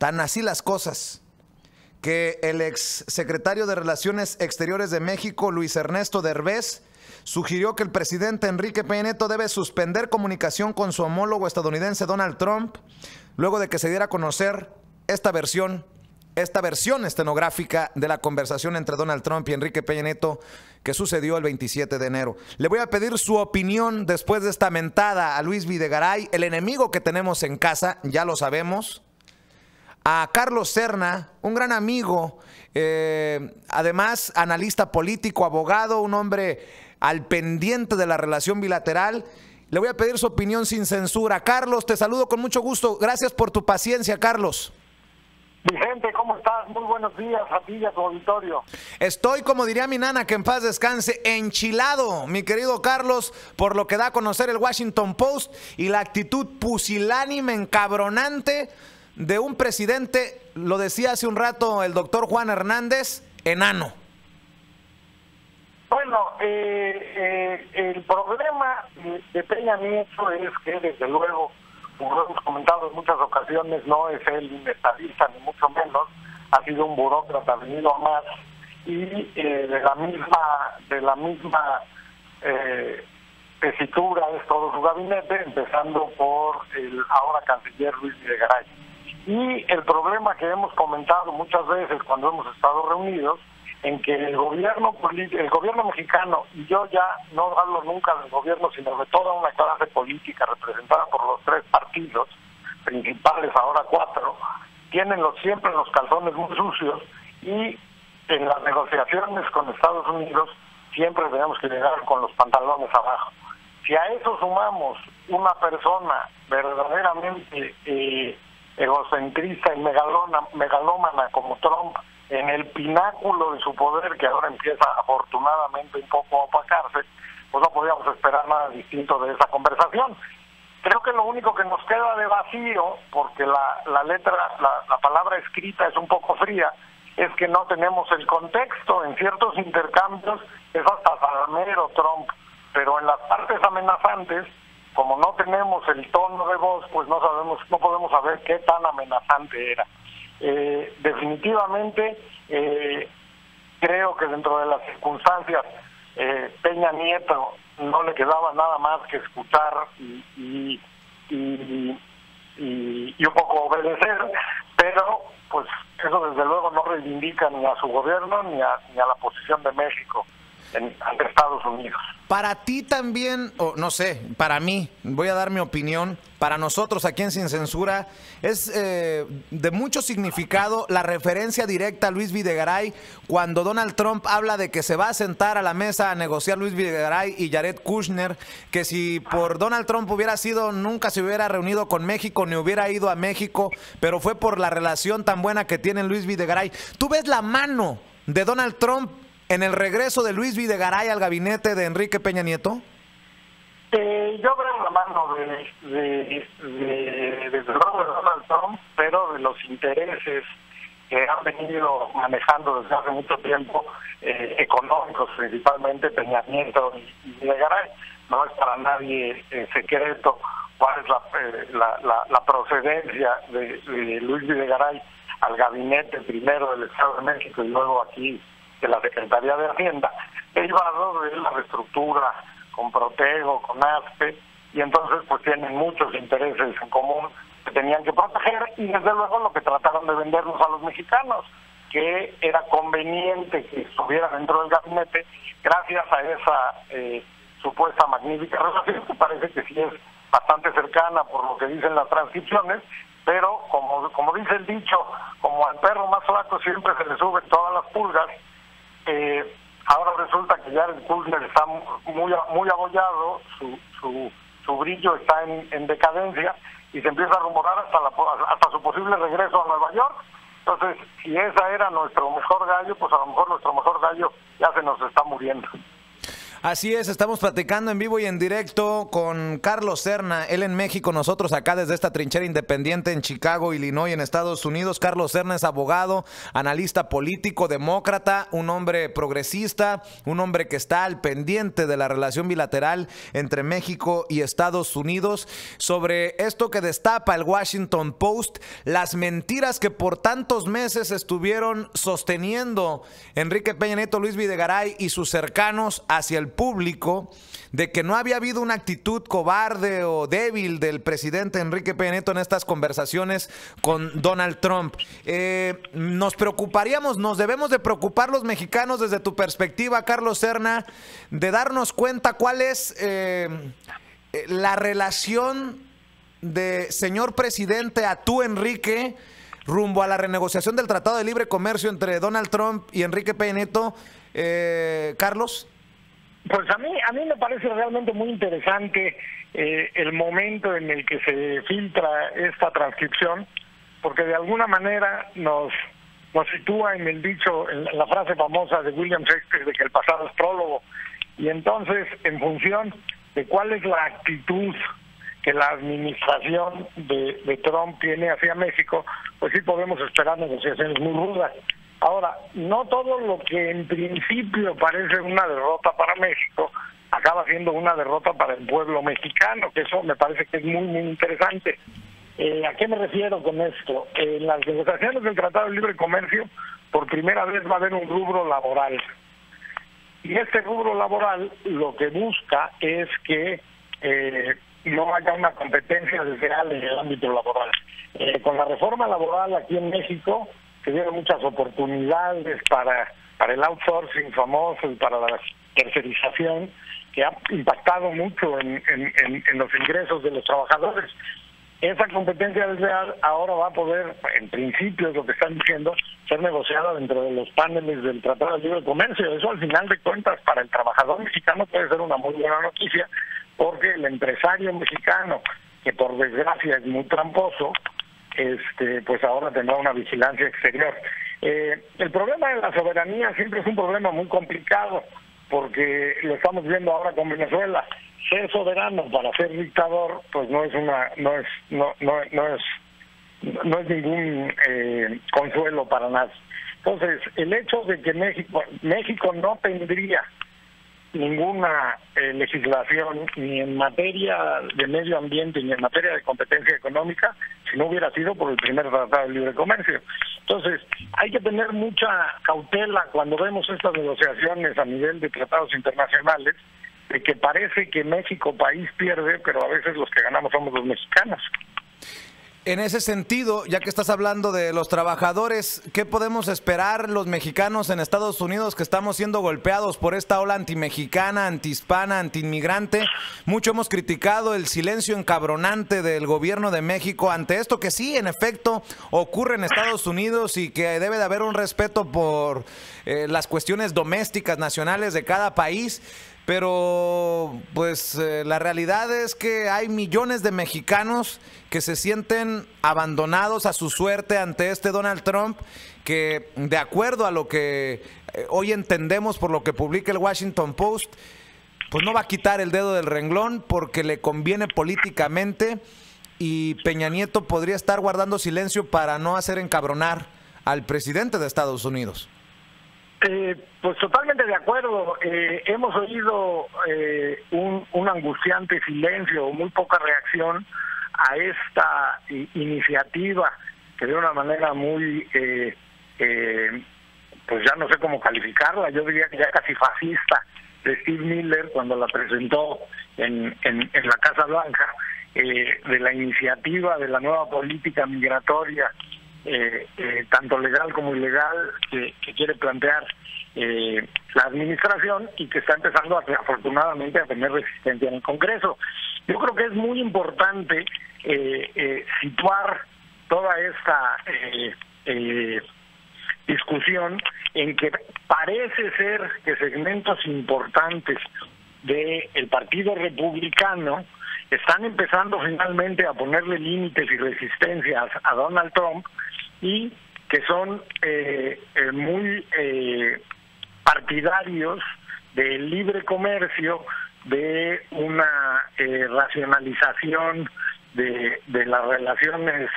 Tan así las cosas que el ex secretario de Relaciones Exteriores de México, Luis Ernesto Derbez, sugirió que el presidente Enrique Peña Nieto debe suspender comunicación con su homólogo estadounidense Donald Trump, luego de que se diera a conocer esta versión estenográfica de la conversación entre Donald Trump y Enrique Peña Nieto que sucedió el 27 de enero. Le voy a pedir su opinión después de esta mentada a Luis Videgaray, el enemigo que tenemos en casa, ya lo sabemos. A Carlos Serna, un gran amigo, además analista político, abogado, un hombre al pendiente de la relación bilateral. Le voy a pedir su opinión sin censura. Carlos, te saludo con mucho gusto. Gracias por tu paciencia, Carlos. Vicente, ¿cómo estás? Muy buenos días a ti y a tu auditorio. Estoy, como diría mi nana, que en paz descanse, enchilado, mi querido Carlos, por lo que da a conocer el Washington Post y la actitud pusilánime, encabronante de un presidente, lo decía hace un rato el doctor Juan Hernández, enano. Bueno, el problema de Peña Nieto es que, desde luego, como lo hemos comentado en muchas ocasiones, no es él un estadista, ni mucho menos, ha sido un burócrata venido a más, y de la misma tesitura es todo su gabinete, empezando por el ahora canciller Luis Videgaray. Y el problema que hemos comentado muchas veces cuando hemos estado reunidos, en que el gobierno mexicano, y yo ya no hablo nunca del gobierno, sino de toda una clase política representada por los tres partidos principales, ahora 4, tienen siempre los calzones muy sucios, y en las negociaciones con Estados Unidos siempre tenemos que llegar con los pantalones abajo. Si a eso sumamos una persona verdaderamente egocentrista y megalómana como Trump, en el pináculo de su poder, que ahora empieza afortunadamente un poco a opacarse, pues no podíamos esperar nada distinto de esa conversación. Creo que lo único que nos queda de vacío, porque la letra, la palabra escrita es un poco fría, es que no tenemos el contexto. En ciertos intercambios es hasta salamero Trump, pero en las partes amenazantes, como no tenemos el tono de voz, pues no podemos saber qué tan amenazante era. Definitivamente creo que dentro de las circunstancias Peña Nieto no le quedaba nada más que escuchar y un poco obedecer, pero pues eso desde luego no reivindica ni a su gobierno ni a la posición de México ante Estados Unidos. Para ti también, o no sé, para mí, voy a dar mi opinión, para nosotros aquí en Sin Censura, es de mucho significado la referencia directa a Luis Videgaray cuando Donald Trump habla de que se va a sentar a la mesa a negociar Luis Videgaray y Jared Kushner, que si por Donald Trump hubiera sido, nunca se hubiera reunido con México ni hubiera ido a México, pero fue por la relación tan buena que tienen Luis Videgaray. ¿Tú ves la mano de Donald Trump en el regreso de Luis Videgaray al gabinete de Enrique Peña Nieto? Yo veo la mano de Donald Trump, pero de los intereses que han venido manejando desde hace mucho tiempo, económicos principalmente, Peña Nieto y Videgaray. No es para nadie secreto cuál es la procedencia de Luis Videgaray al gabinete, primero del Estado de México y luego aquí de la Secretaría de Hacienda, derivado de la reestructura con Protego, con ASPE, y entonces pues tienen muchos intereses en común que tenían que proteger, y desde luego lo que trataron de vendernos a los mexicanos, que era conveniente que estuviera dentro del gabinete gracias a esa supuesta magnífica relación, que parece que sí es bastante cercana por lo que dicen las transcripciones, pero como dice el dicho, como al perro más flaco siempre se le suben todas las pulgas. Ahora resulta que ya el Kushner está muy abollado, su brillo está en decadencia, y se empieza a rumorar hasta su posible regreso a Nueva York. Entonces, si esa era nuestro mejor gallo, pues a lo mejor nuestro mejor gallo ya se nos está muriendo. Así es, estamos platicando en vivo y en directo con Carlos Serna, él en México, nosotros acá desde esta trinchera independiente en Chicago, Illinois, en Estados Unidos. Carlos Serna es abogado, analista político, demócrata, un hombre progresista, un hombre que está al pendiente de la relación bilateral entre México y Estados Unidos. Sobre esto que destapa el Washington Post, las mentiras que por tantos meses estuvieron sosteniendo Enrique Peña Nieto, Luis Videgaray y sus cercanos hacia el público, de que no había habido una actitud cobarde o débil del presidente Enrique Peña Nieto en estas conversaciones con Donald Trump. Nos preocuparíamos, nos debemos de preocupar los mexicanos desde tu perspectiva, Carlos Serna, de darnos cuenta cuál es la relación de señor presidente a tú, Enrique, rumbo a la renegociación del Tratado de Libre Comercio entre Donald Trump y Enrique Peña Nieto. Carlos. Pues a mí me parece realmente muy interesante el momento en el que se filtra esta transcripción, porque de alguna manera nos sitúa en el dicho, en la frase famosa de William Shakespeare de que el pasado es prólogo, y entonces en función de cuál es la actitud que la administración de Trump tiene hacia México, pues sí podemos esperar negociaciones muy rudas. Ahora, no todo lo que en principio parece una derrota para México acaba siendo una derrota para el pueblo mexicano, que eso me parece que es muy, muy interesante. ¿A qué me refiero con esto? En las negociaciones del Tratado de Libre Comercio, por primera vez va a haber un rubro laboral. Y este rubro laboral lo que busca es que no haya una competencia desleal en el ámbito laboral. Con la reforma laboral aquí en México se dieron muchas oportunidades para el outsourcing famoso y para la tercerización, que ha impactado mucho en los ingresos de los trabajadores. Esa competencia desleal ahora va a poder, en principio es lo que están diciendo, ser negociada dentro de los paneles del Tratado de Libre Comercio. Eso al final de cuentas para el trabajador mexicano puede ser una muy buena noticia, porque el empresario mexicano, que por desgracia es muy tramposo, pues ahora tendrá una vigilancia exterior. El problema de la soberanía siempre es un problema muy complicado, porque lo estamos viendo ahora con Venezuela. Ser soberano para ser dictador, pues no es ningún consuelo para nadie. Entonces, el hecho de que México no tendría ninguna legislación ni en materia de medio ambiente ni en materia de competencia económica si no hubiera sido por el primer Tratado de Libre Comercio. Entonces, hay que tener mucha cautela cuando vemos estas negociaciones a nivel de tratados internacionales, de que parece que México país pierde, pero a veces los que ganamos somos los mexicanos. En ese sentido, ya que estás hablando de los trabajadores, ¿qué podemos esperar los mexicanos en Estados Unidos que estamos siendo golpeados por esta ola antimexicana, antihispana, antiinmigrante? Mucho hemos criticado el silencio encabronante del gobierno de México ante esto que sí, en efecto, ocurre en Estados Unidos y que debe de haber un respeto por las cuestiones domésticas, nacionales de cada país. Pero pues la realidad es que hay millones de mexicanos que se sienten abandonados a su suerte ante este Donald Trump, que de acuerdo a lo que hoy entendemos por lo que publica el Washington Post, pues no va a quitar el dedo del renglón porque le conviene políticamente, y Peña Nieto podría estar guardando silencio para no hacer encabronar al presidente de Estados Unidos. Pues totalmente de acuerdo. Hemos oído un angustiante silencio, muy poca reacción a esta iniciativa que de una manera muy, pues ya no sé cómo calificarla, yo diría que ya casi fascista, de Steve Miller cuando la presentó en la Casa Blanca, de la iniciativa de la nueva política migratoria, tanto legal como ilegal, que quiere plantear la administración y que está empezando afortunadamente a tener resistencia en el Congreso. Yo creo que es muy importante situar toda esta discusión en que parece ser que segmentos importantes del Partido Republicano están empezando finalmente a ponerle límites y resistencias a Donald Trump, y que son muy partidarios del libre comercio, de una racionalización de las relaciones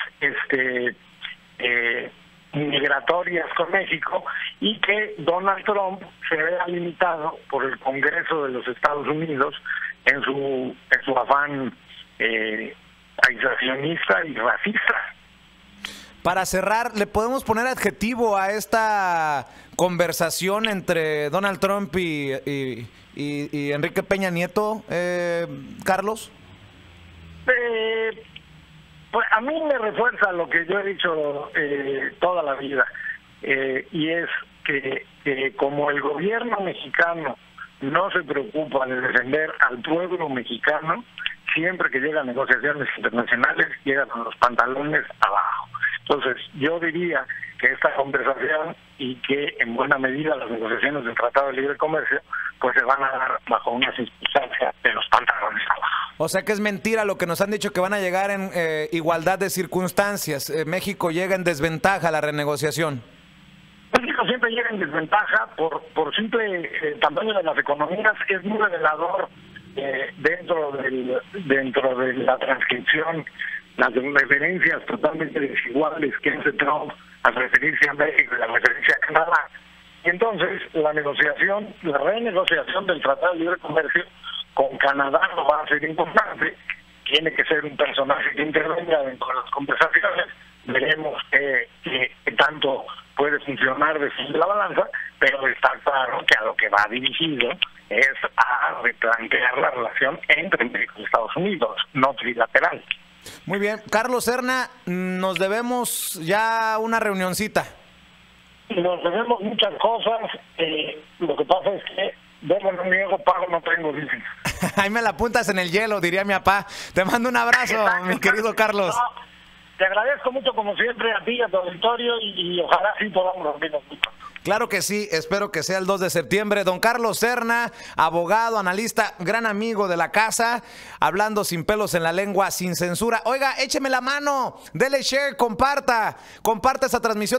migratorias con México, y que Donald Trump se vea limitado por el Congreso de los Estados Unidos en su afán aislacionista y racista. Para cerrar, ¿le podemos poner adjetivo a esta conversación entre Donald Trump y Enrique Peña Nieto, Carlos? Pues a mí me refuerza lo que yo he dicho toda la vida, y es que como el gobierno mexicano no se preocupa de defender al pueblo mexicano, siempre que llegan negociaciones internacionales llegan con los pantalones abajo. Entonces yo diría que esta conversación, y que en buena medida las negociaciones del Tratado de Libre Comercio, pues se van a dar bajo una circunstancia de los pantalones abajo. O sea que es mentira lo que nos han dicho, que van a llegar en igualdad de circunstancias. México llega en desventaja a la renegociación. México siempre llega en desventaja por simple tamaño de las economías. Es muy revelador dentro de la transcripción, las referencias totalmente desiguales que hace Trump al referirse a México y al referirse a Canadá. Y entonces la renegociación del Tratado de Libre Comercio con Canadá no va a ser importante. Tiene que ser un personaje que intervenga dentro de las conversaciones. Veremos qué tanto puede funcionar desde la balanza, pero está claro que a lo que va dirigido es a replantear la relación entre México y Estados Unidos, no trilateral. Muy bien. Carlos Serna, nos debemos ya una reunioncita. Nos debemos muchas cosas. Lo que pasa es que debo no niego, pago no tengo, dicen. Ahí me la apuntas en el hielo, diría mi papá. Te mando un abrazo, mi querido Carlos. No, te agradezco mucho, como siempre, a ti y a tu auditorio, y ojalá sí podamos dormirnos mucho. Claro que sí, espero que sea el 2 de septiembre. Don Carlos Serna, abogado, analista, gran amigo de la casa, hablando sin pelos en la lengua, sin censura. Oiga, écheme la mano, dele share, comparta esa transmisión.